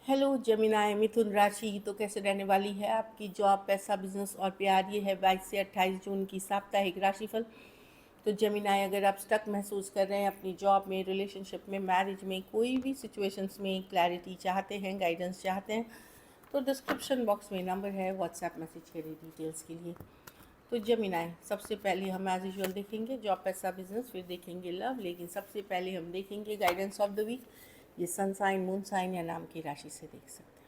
Hello जमिनाय मिथुन राशि। तो कैसे रहने वाली है आपकी जॉब, पैसा, बिजनेस और प्यार। ये है 22 से 28 जून की साप्ताहिक राशिफल। तो जमिनाय, अगर आप स्टक महसूस कर रहे हैं अपनी जॉब में, रिलेशनशिप में, मैरिज में, कोई भी सिचुएशंस में क्लैरिटी चाहते हैं, गाइडेंस चाहते हैं, तो डिस्क्रिप्शन बॉक्स में नंबर है, व्हाट्सएप मैसेज करें डिटेल्स के लिए। तो जमिनाय, सबसे पहले हम एज यूजुअल देखेंगे जॉब, पैसा, बिजनेस, फिर देखेंगे लव, लेकिन सबसे पहले हम देखेंगे गाइडेंस ऑफ द वीक। ये सन साइन, मून साइन या नाम की राशि से देख सकते हैं।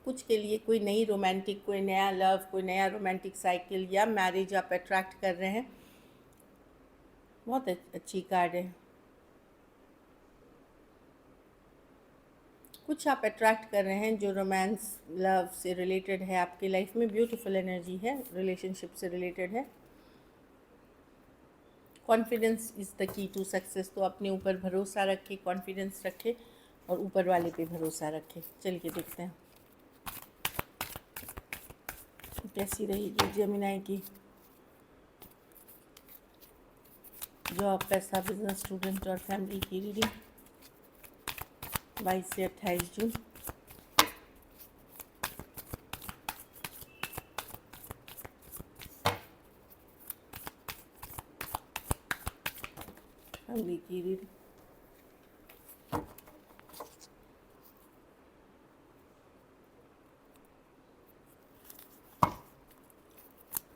कुछ के लिए कोई नई रोमांटिक, कोई नया लव, कोई नया रोमांटिक साइकिल या मैरिज आप अट्रैक्ट कर रहे हैं। बहुत अच्छी कार्ड है। कुछ आप अट्रैक्ट कर रहे हैं जो रोमांस, लव से रिलेटेड है आपकी लाइफ में। ब्यूटीफुल एनर्जी है, रिलेशनशिप से रिलेटेड है। Confidence is the key to success. तो अपने ऊपर भरोसा रखें, कॉन्फिडेंस रखें और ऊपर वाले पे भरोसा रखें। चलिए देखते हैं कैसी रहेगी जेमिनाई की जॉब, पैसा, बिजनेस, स्टूडेंट और फैमिली की रीडिंग 22 से 28 जून। फैमिली की रीडिंग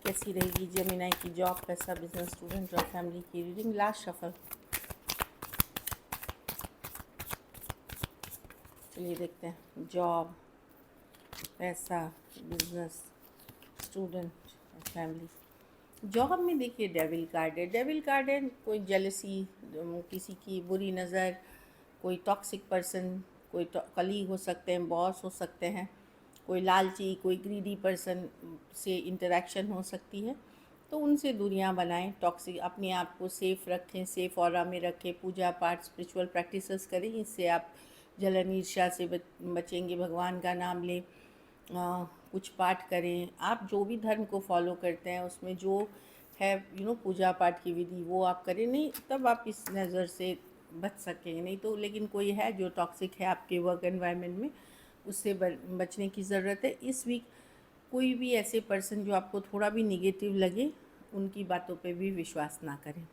कैसी रहेगी जेमिनाई की जॉब, पैसा, बिजनेस, स्टूडेंट और फैमिली की रीडिंग। Last shuffle. चलिए देखते हैं जॉब, पैसा, बिजनेस, स्टूडेंट और फैमिली। जॉब में देखिए डेविल कार्ड है। डेविल कार्ड है कोई जेलसी, किसी की बुरी नज़र, कोई टॉक्सिक पर्सन, कोई कलीग हो सकते हैं, बॉस हो सकते हैं, कोई लालची, कोई ग्रीडी पर्सन से इंटरेक्शन हो सकती है। तो उनसे दूरियां बनाएं। टॉक्सिक, अपने आप को सेफ़ रखें, सेफ़ ऑरा में रखें। पूजा पाठ, स्पिरिचुअल प्रैक्टिसेस करें, इससे आप जलन ईर्ष्या से बचेंगे। भगवान का नाम लें, कुछ पाठ करें। आप जो भी धर्म को फॉलो करते हैं उसमें जो है पूजा पाठ की विधि, वो आप करें। नहीं तब आप इस नज़र से बच सकेंगे। नहीं तो लेकिन कोई है जो टॉक्सिक है आपके वर्क एनवायरनमेंट में, उससे बचने की ज़रूरत है। इस वीक कोई भी ऐसे पर्सन जो आपको थोड़ा भी निगेटिव लगे, उनकी बातों पे भी विश्वास ना करें।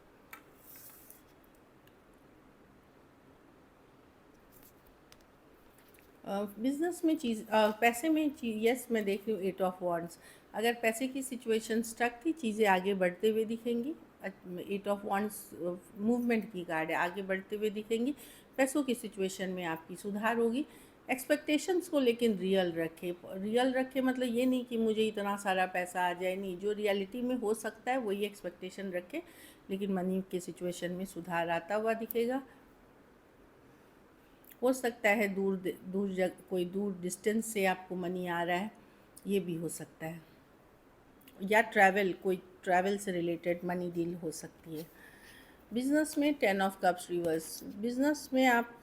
बिज़नेस में पैसे में यस, मैं देख रही हूँ 8 ऑफ वॉन्ड्स। अगर पैसे की सिचुएशन स्टक थी, चीज़ें आगे बढ़ते हुए दिखेंगी। 8 ऑफ वॉन्ड्स मूवमेंट की कार्ड है, आगे बढ़ते हुए दिखेंगी। पैसों की सिचुएशन में आपकी सुधार होगी। एक्सपेक्टेशंस को लेकिन रियल रखें मतलब ये नहीं कि मुझे इतना सारा पैसा आ जाए, नहीं, जो रियलिटी में हो सकता है वही एक्सपेक्टेशन रखें। लेकिन मनी के सिचुएशन में सुधार आता हुआ दिखेगा। हो सकता है कोई दूर डिस्टेंस से आपको मनी आ रहा है, ये भी हो सकता है। या कोई ट्रैवल से रिलेटेड मनी डील हो सकती है। बिजनेस में 10 ऑफ कप्स रिवर्स। बिजनेस में आप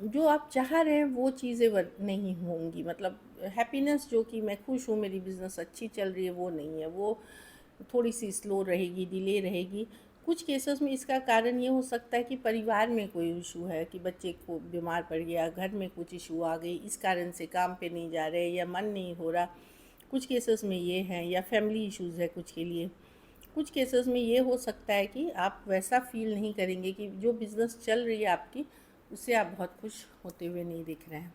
जो आप चाह रहे हैं वो चीज़ें नहीं होंगी। मतलब हैप्पीनेस, जो कि मैं खुश हूँ, मेरी बिज़नेस अच्छी चल रही है, वो नहीं है। वो थोड़ी सी स्लो रहेगी, डिले रहेगी। कुछ केसेस में इसका कारण ये हो सकता है कि परिवार में कोई इशू है, कि बच्चे को बीमार पड़ गया, घर में कुछ इशू आ गई, इस कारण से काम पे नहीं जा रहे या मन नहीं हो रहा। कुछ केसेस में ये हैं, या फैमिली इश्यूज़ है कुछ के लिए। कुछ केसेस में ये हो सकता है कि आप वैसा फील नहीं करेंगे, कि जो बिज़नेस चल रही है आपकी, उससे आप बहुत खुश होते हुए नहीं दिख रहे हैं।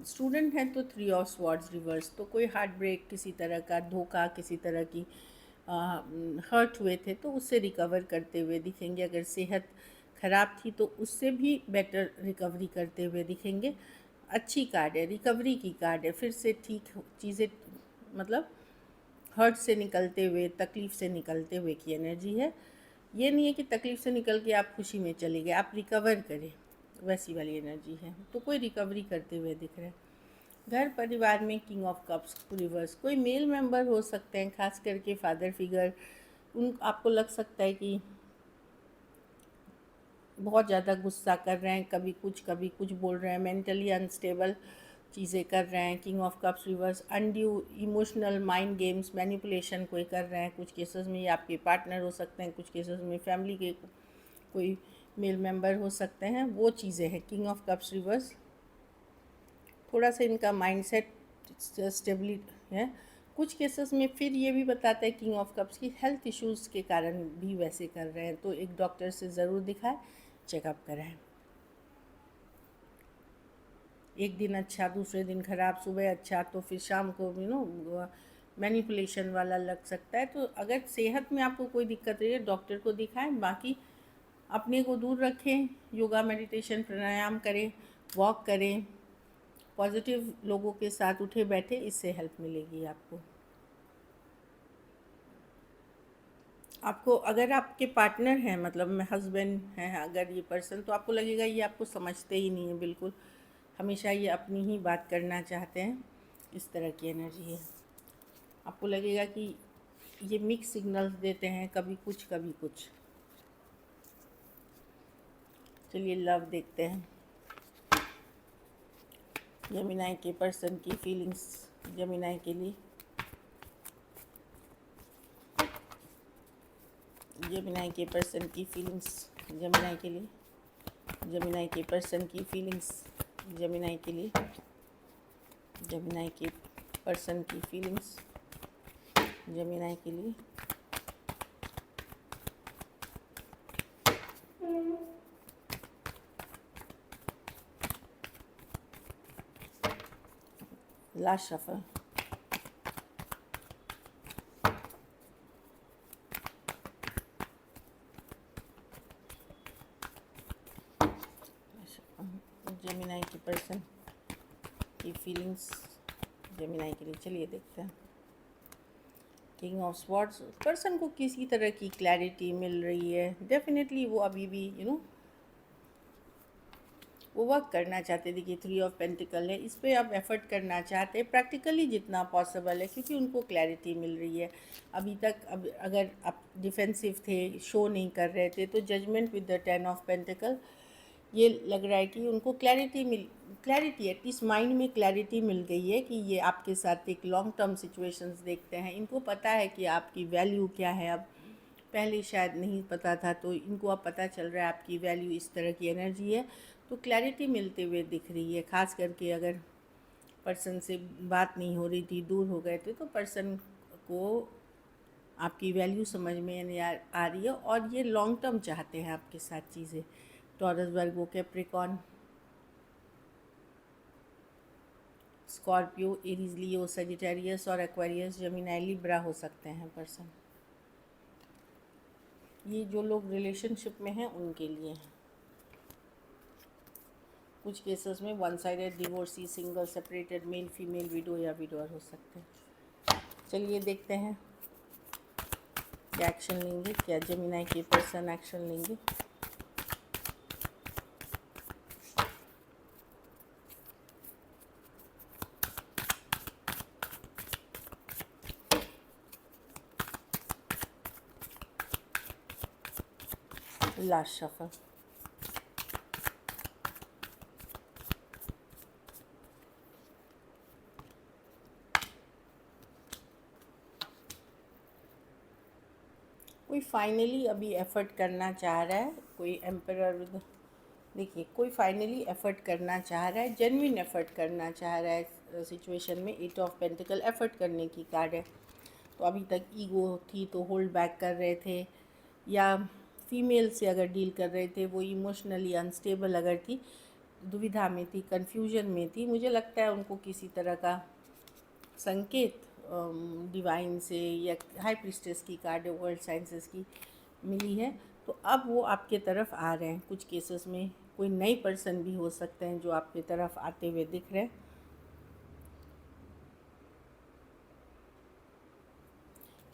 स्टूडेंट हैं तो 3 ऑफ स्वॉर्ड्स रिवर्स। तो कोई हार्ट ब्रेक, किसी तरह का धोखा, किसी तरह की हर्ट हुए थे, तो उससे रिकवर करते हुए दिखेंगे। अगर सेहत ख़राब थी तो उससे भी बेटर रिकवरी करते हुए दिखेंगे। अच्छी कार्ड है, रिकवरी की कार्ड है। फिर से ठीक चीज़ें, मतलब हर्ट से निकलते हुए, तकलीफ़ से निकलते हुए की एनर्जी है। ये नहीं है कि तकलीफ़ से निकल के आप खुशी में चले गए, आप रिकवर करें, वैसी वाली एनर्जी है। तो कोई रिकवरी करते हुए दिख रहे हैं। घर परिवार में किंग ऑफ कप्स रिवर्स। कोई मेल मेंबर हो सकते हैं, खास करके फादर फिगर। आपको लग सकता है कि बहुत ज़्यादा गुस्सा कर रहे हैं, कभी कुछ बोल रहे हैं, मेंटली अनस्टेबल। चीज़ें कर रहे हैं। King of cups reverse, undue emotional mind games, manipulation कोई कर रहे हैं। कुछ केसेस में ये आपके पार्टनर हो सकते हैं, कुछ केसेस में फैमिली के कोई मेल मेंबर हो सकते हैं। वो चीज़ें हैं किंग ऑफ कप्स रिवर्स। थोड़ा सा इनका माइंडसेट स्टेबिलिटी है। कुछ केसेस में फिर ये भी बताता है किंग ऑफ कप्स की हेल्थ इश्यूज़ के कारण भी वैसे कर रहे हैं, तो एक डॉक्टर से ज़रूर दिखाएं, चेकअप कराएं। एक दिन अच्छा, दूसरे दिन ख़राब, सुबह अच्छा तो फिर शाम को मैनिपुलेशन वाला लग सकता है। तो अगर सेहत में आपको कोई दिक्कत रही है, डॉक्टर को दिखाएं। बाकी अपने को दूर रखें, योगा, मेडिटेशन, प्राणायाम करें, वॉक करें, पॉजिटिव लोगों के साथ उठे बैठे, इससे हेल्प मिलेगी आपको। अगर आपके पार्टनर हैं, मतलब मैं हस्बैंड हैं अगर ये पर्सन, तो आपको लगेगा ये आपको समझते ही नहीं है बिल्कुल, हमेशा ये अपनी ही बात करना चाहते हैं, इस तरह की एनर्जी है। आपको लगेगा कि ये मिक्स सिग्नल्स देते हैं, कभी कुछ कभी कुछ। चलिए लव देखते हैं। जेमिनी के पर्सन की फीलिंग्स जेमिनी के लिए। जेमिनी के पर्सन की फीलिंग्स जेमिनी के लिए। जेमिनी के पर्सन की फीलिंग्स जेमिनी के लिए। जेमिनी के पर्सन की फीलिंग्स जेमिनी के लिए। Last shuffle. जेमिनी की पर्सन की फीलिंग्स जेमिनी के लिए। चलिए देखते हैं। किंग ऑफ स्वॉर्ड्स, पर्सन को किसी तरह की क्लैरिटी मिल रही है। डेफिनेटली वो अभी भी वो वर्क करना चाहते। देखिए 3 ऑफ पेंटिकल है, इस पर अब एफर्ट करना चाहते हैं प्रैक्टिकली जितना पॉसिबल है, क्योंकि उनको क्लैरिटी मिल रही है। अभी तक अगर आप डिफेंसिव थे, शो नहीं कर रहे थे, तो जजमेंट विद द 10 ऑफ पेंटिकल, ये लग रहा है कि उनको क्लैरिटी एटलीस्ट माइंड में क्लैरिटी मिल गई है कि ये आपके साथ एक लॉन्ग टर्म सिचुएशंस देखते हैं। इनको पता है कि आपकी वैल्यू क्या है। अब पहले शायद नहीं पता था, तो इनको अब पता चल रहा है आपकी वैल्यू इस तरह की एनर्जी है। तो क्लैरिटी मिलते हुए दिख रही है। ख़ास करके अगर पर्सन से बात नहीं हो रही थी, दूर हो गए थे, तो पर्सन को आपकी वैल्यू समझ में आ रही है और ये लॉन्ग टर्म चाहते हैं आपके साथ चीज़ें। Taurus, Virgo, Capricorn, Scorpio, Aries, लियो, सजिटेरियस और एक्वेरियस, जेमिनी, लिब्रा हो सकते हैं पर्सन। ये जो लोग रिलेशनशिप में हैं उनके लिए हैं। कुछ केसेस में one sided, divorcee, single, separated, male female, window या विडोअर हो सकते हैं। चलिए देखते हैं क्या एक्शन लेंगे, क्या जेमिनी के पर्सन एक्शन लेंगे। Last shuffle. कोई फाइनली अभी एफर्ट करना चाह रहा है, कोई एम्परर, देखिए कोई फाइनली एफर्ट करना चाह रहा है, जेन्युइन एफर्ट करना चाह रहा है सिचुएशन में। 8 ऑफ पेंटिकल एफर्ट करने की कार्ड है। तो अभी तक ईगो थी तो होल्ड बैक कर रहे थे, या फीमेल से अगर डील कर रहे थे, वो इमोशनली अनस्टेबल अगर थी, दुविधा में थी, कन्फ्यूजन में थी, मुझे लगता है उनको किसी तरह का संकेत डिवाइन से या हाई प्रिस्टेस की कार्ड, वर्ल्ड साइंसेस की मिली है। तो अब वो आपके तरफ आ रहे हैं। कुछ केसेस में कोई नई पर्सन भी हो सकते हैं जो आपकी तरफ आते हुए दिख रहे हैं।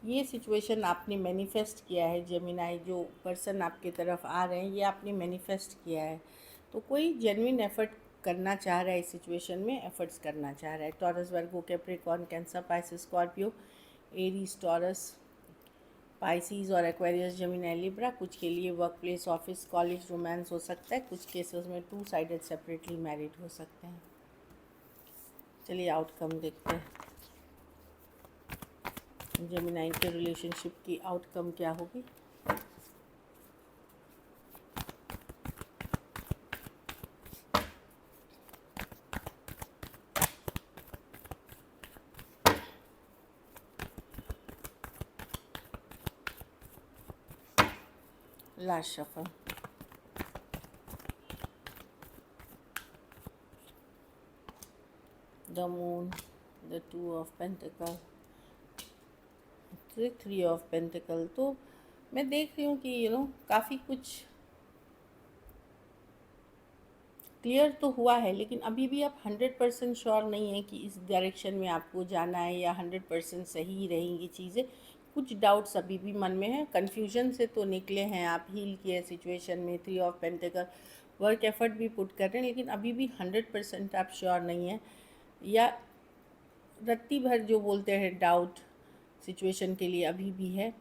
ये सिचुएशन आपने मैनिफेस्ट किया है जेमिनी, जो पर्सन आपके तरफ आ रहे हैं ये आपने मैनिफेस्ट किया है। तो कोई जेन्युइन एफर्ट करना चाह रहा है, इस सिचुएशन में एफर्ट्स करना चाह रहा है। Taurus, Virgo, Capricorn, Cancer, Pisces, Scorpio, Aries, Taurus, Pisces और एक्वेरियस, जेमिनी, लिब्रा। कुछ के लिए workplace, office, college, romance हो सकता है। कुछ केसेस में 2 साइडेड सेपरेटली मैरिड हो सकते हैं। चलिए आउटकम देखते हैं, जेमिनाई के रिलेशनशिप की आउटकम क्या होगी। Last shuffle, the moon, the two of pentacle, three of pentacle. तो मैं देख रही हूँ कि काफ़ी कुछ क्लियर तो हुआ है, लेकिन अभी भी आप 100% श्योर नहीं है कि इस डायरेक्शन में आपको जाना है या 100% सही रहेंगी चीज़ें। कुछ डाउट्स अभी भी मन में है, कन्फ्यूजन से तो निकले हैं आप, हील किए सिचुएशन में, 3 ऑफ पेंटिकल, वर्क एफर्ट भी पुट कर रहे हैं, लेकिन अभी भी 100% आप श्योर नहीं है, या रत्ती भर जो बोलते हैं डाउट सिचुएशन के लिए अभी भी है,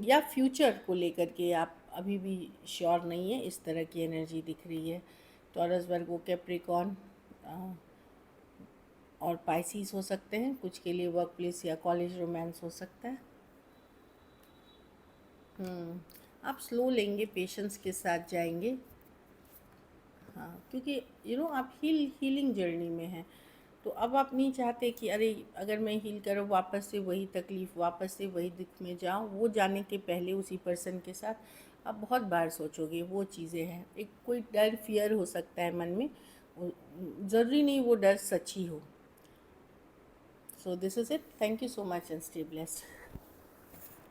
या फ्यूचर को लेकर के आप अभी भी श्योर नहीं है, इस तरह की एनर्जी दिख रही है। टॉरस, वर्गो, कैप्रिकॉर्न और पाइसिस हो सकते हैं, कुछ के लिए वर्क प्लेस या कॉलेज रोमांस हो सकता है। आप स्लो लेंगे, पेशेंस के साथ जाएंगे। हाँ, क्योंकि आप हीलिंग जर्नी में हैं, तो अब आप नहीं चाहते कि अरे अगर मैं हील करूँ वापस से वही तकलीफ़, वापस से वही दुख में जाऊँ। वो जाने के पहले उसी पर्सन के साथ आप बहुत बार सोचोगे, वो चीज़ें हैं। एक कोई डर, फियर हो सकता है मन में, ज़रूरी नहीं वो डर सच्ची हो। So this is it, thank you so much and stay blessed.